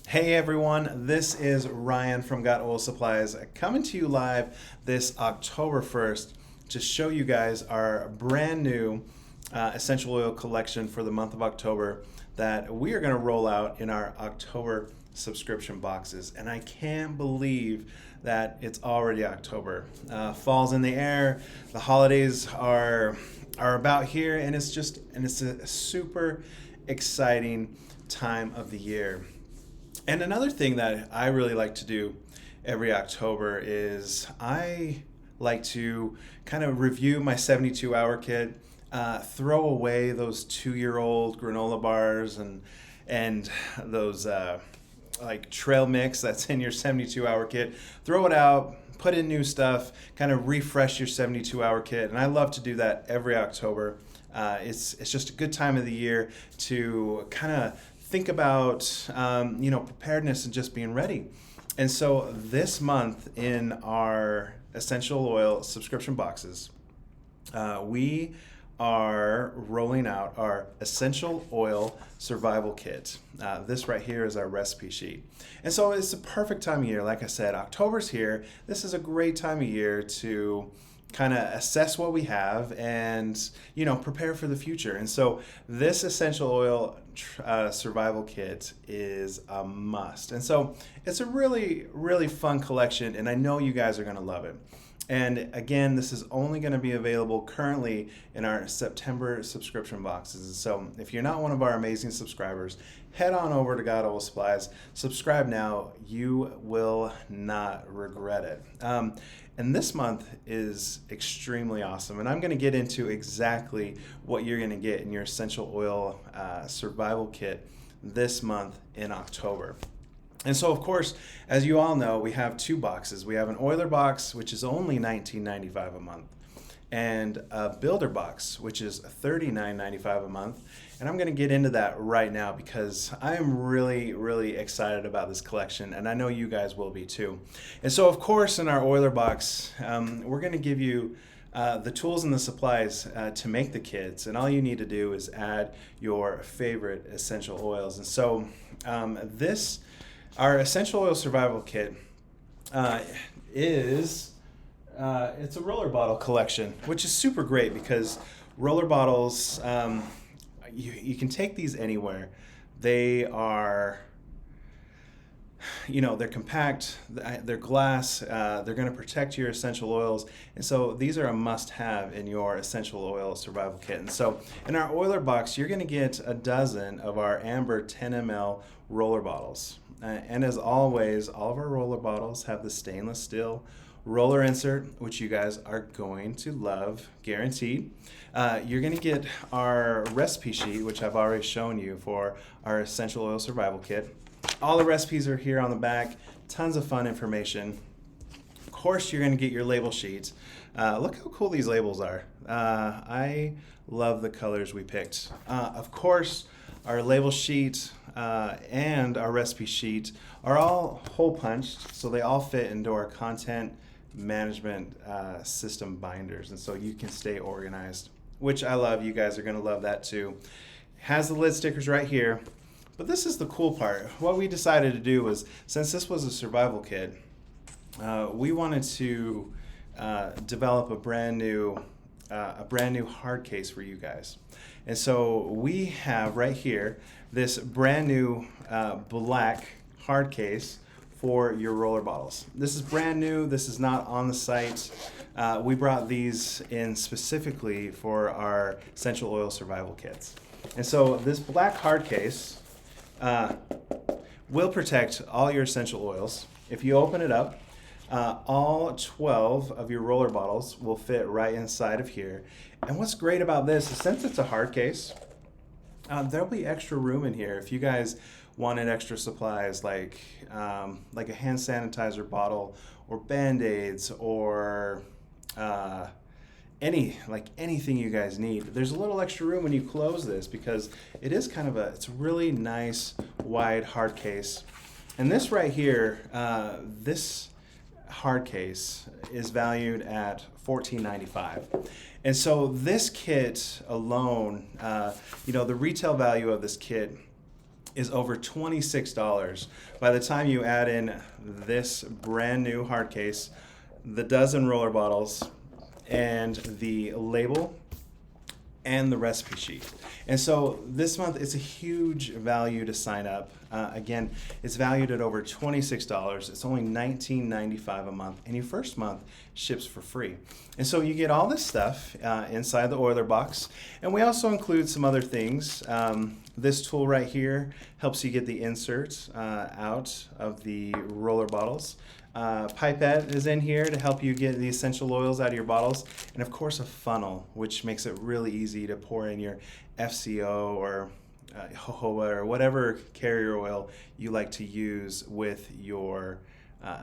Hey everyone, this is Ryan from Got Oil Supplies coming to you live this October 1st to show you guys our brand new essential oil collection for the month of October that we are going to roll out in our October subscription boxes. And I can't believe that it's already October. Fall's in the air, the holidays are about here, and it's a super exciting time of the year. And another thing that I really like to do every October is I like to kind of review my 72-hour kit, throw away those 2-year-old granola bars and those like trail mix that's in your 72-hour kit. Throw it out, put in new stuff, kind of refresh your 72-hour kit. And I love to do that every October. It's just a good time of the year to kind of think about preparedness and just being ready. And so this month in our essential oil subscription boxes, we are rolling out our essential oil survival kit. This right here is our recipe sheet. And so it's a perfect time of year. Like I said, October's here. This is a great time of year to kind of assess what we have and prepare for the future. And so this essential oil survival kit is a must. And so it's a really fun collection, and I know you guys are going to love it. And again, this is only going to be available currently in our September subscription boxes. And so if you're not one of our amazing subscribers, head on over to God Oil Supplies. Subscribe now. You will not regret it. And this month is extremely awesome. And I'm going to get into exactly what you're going to get in your essential oil survival kit this month in October. And so, of course, as you all know, we have two boxes. We have an oiler box, which is only $19.95 a month, and a builder box, which is $39.95 a month. And I'm going to get into that right now because I am really excited about this collection, and I know you guys will be too. And so, of course, in our oiler box, we're going to give you the tools and the supplies to make the kits, and all you need to do is add your favorite essential oils. And so our essential oil survival kit it's a roller bottle collection, which is super great because roller bottles, you can take these anywhere. They are, they're compact, they're glass, they're going to protect your essential oils. And so these are a must-have in your essential oil survival kit. And so in our oiler box, you're going to get a dozen of our amber 10 ml roller bottles. And as always, all of our roller bottles have the stainless steel roller insert, which you guys are going to love, guaranteed. You're going to get our recipe sheet, which I've already shown you for our essential oil survival kit. All the recipes are here on the back, tons of fun information. Of course, you're going to get your label sheets. Look how cool these labels are. I love the colors we picked. Of course, our label sheet and our recipe sheet are all hole punched, so they all fit into our content management system binders, and so you can stay organized, which I love. You guys are going to love that too. Has the lid stickers right here, but this is the cool part. What we decided to do was, since this was a survival kit, we wanted to develop a brand new hard case for you guys. And so we have right here this brand new black hard case for your roller bottles. This is brand new. This is not on the site. We brought these in specifically for our essential oil survival kits. And so this black hard case will protect all your essential oils. If you open it up, all 12 of your roller bottles will fit right inside of here. And what's great about this is, since it's a hard case, there'll be extra room in here if you guys wanted extra supplies like a hand sanitizer bottle or Band-Aids or anything you guys need. There's a little extra room when you close this because it is it's a really nice wide hard case. And this right here, this hard case is valued at $14.95. And so this kit alone, the retail value of this kit is over $26. By the time you add in this brand new hard case, the dozen roller bottles, and the label, and the recipe sheet. And so this month it's a huge value to sign up. Again, it's valued at over $26. It's only $19.95 a month, and your first month ships for free. And so you get all this stuff inside the oiler box, and we also include some other things. This tool right here helps you get the inserts out of the roller bottles. Pipette is in here to help you get the essential oils out of your bottles, and of course a funnel, which makes it really easy to pour in your FCO or jojoba or whatever carrier oil you like to use with your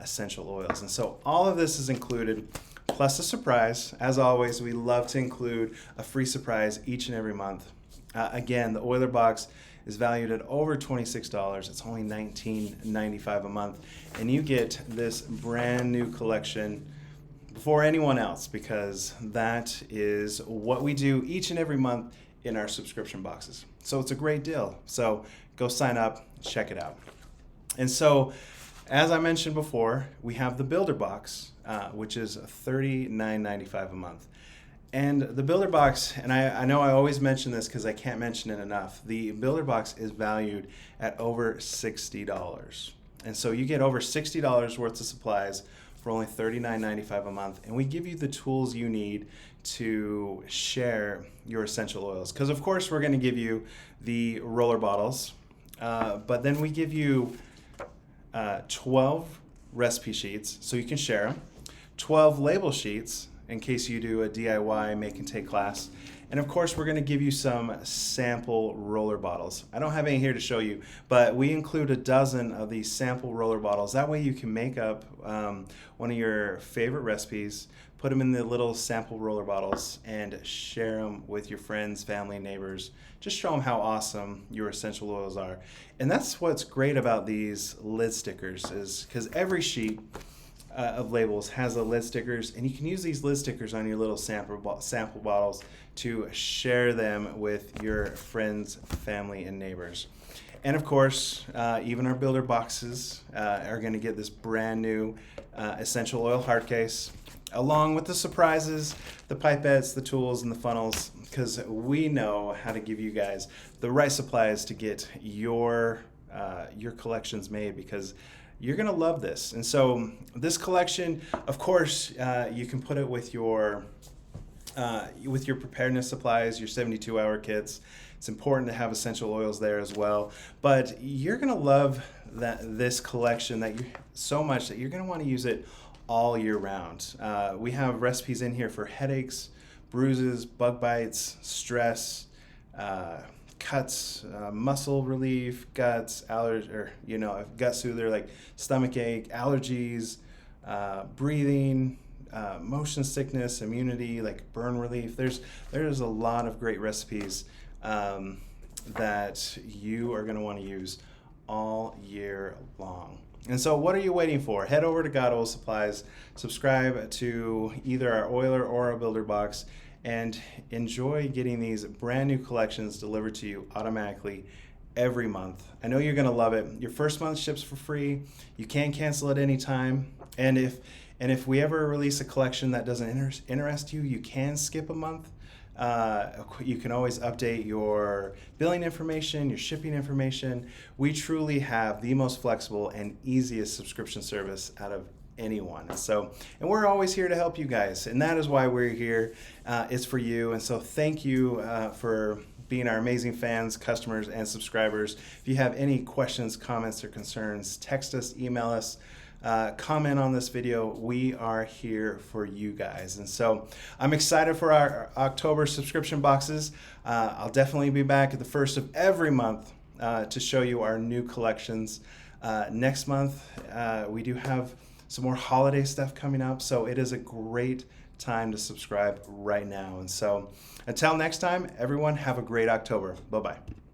essential oils. And so all of this is included, plus a surprise. As always, we love to include a free surprise each and every month. Again, the oiler box is valued at over $26. It's only $19.95 a month, and you get this brand new collection before anyone else, because that is what we do each and every month in our subscription boxes. So it's a great deal. So go sign up, check it out. And so, as I mentioned before, we have the Builder Box, which is $39.95 a month. And the Builder Box, and I know I always mention this because I can't mention it enough, the Builder Box is valued at over $60. And so you get over $60 worth of supplies for only $39.95 a month. And we give you the tools you need to share your essential oils. Because of course we're going to give you the roller bottles, but then we give you 12 recipe sheets so you can share them, 12 label sheets in case you do a DIY make and take class. And of course, we're going to give you some sample roller bottles. I don't have any here to show you, but we include a dozen of these sample roller bottles. That way you can make up one of your favorite recipes, put them in the little sample roller bottles, and share them with your friends, family, neighbors. Just show them how awesome your essential oils are. And that's what's great about these lid stickers, is because every sheet of labels has the lid stickers, and you can use these lid stickers on your little sample bottles to share them with your friends, family, and neighbors. And of course, even our Builder Boxes are going to get this brand new essential oil hard case, along with the surprises, the pipettes, the tools, and the funnels, because we know how to give you guys the right supplies to get your collections made, because you're going to love this. And so this collection, of course, you can put it with your preparedness supplies, your 72-hour kits. It's important to have essential oils there as well. But you're going to love this collection so much that you're going to want to use it all year round. We have recipes in here for headaches, bruises, bug bites, stress, cuts, muscle relief, guts, gut soother like stomach ache, allergies, breathing, motion sickness, immunity, like burn relief. There's a lot of great recipes that you are going to want to use all year long. And so what are you waiting for? Head over to God Oil Supplies, subscribe to either our oiler or our Builder Box, and enjoy getting these brand new collections delivered to you automatically every month. I know you're going to love it. Your first month ships for free. You can cancel at any time. And if we ever release a collection that doesn't interest you, you can skip a month. You can always update your billing information, your shipping information. We truly have the most flexible and easiest subscription service out of anyone. And we're always here to help you guys, and that is why we're here. It's for you. And so thank you for being our amazing fans, customers, and subscribers. If you have any questions, comments, or concerns, text us, email us, comment on this video. We are here for you guys. And so I'm excited for our October subscription boxes. I'll definitely be back at the first of every month to show you our new collections. Next month, we do have some more holiday stuff coming up, so it is a great time to subscribe right now. And so until next time, everyone, have a great October. Bye-bye.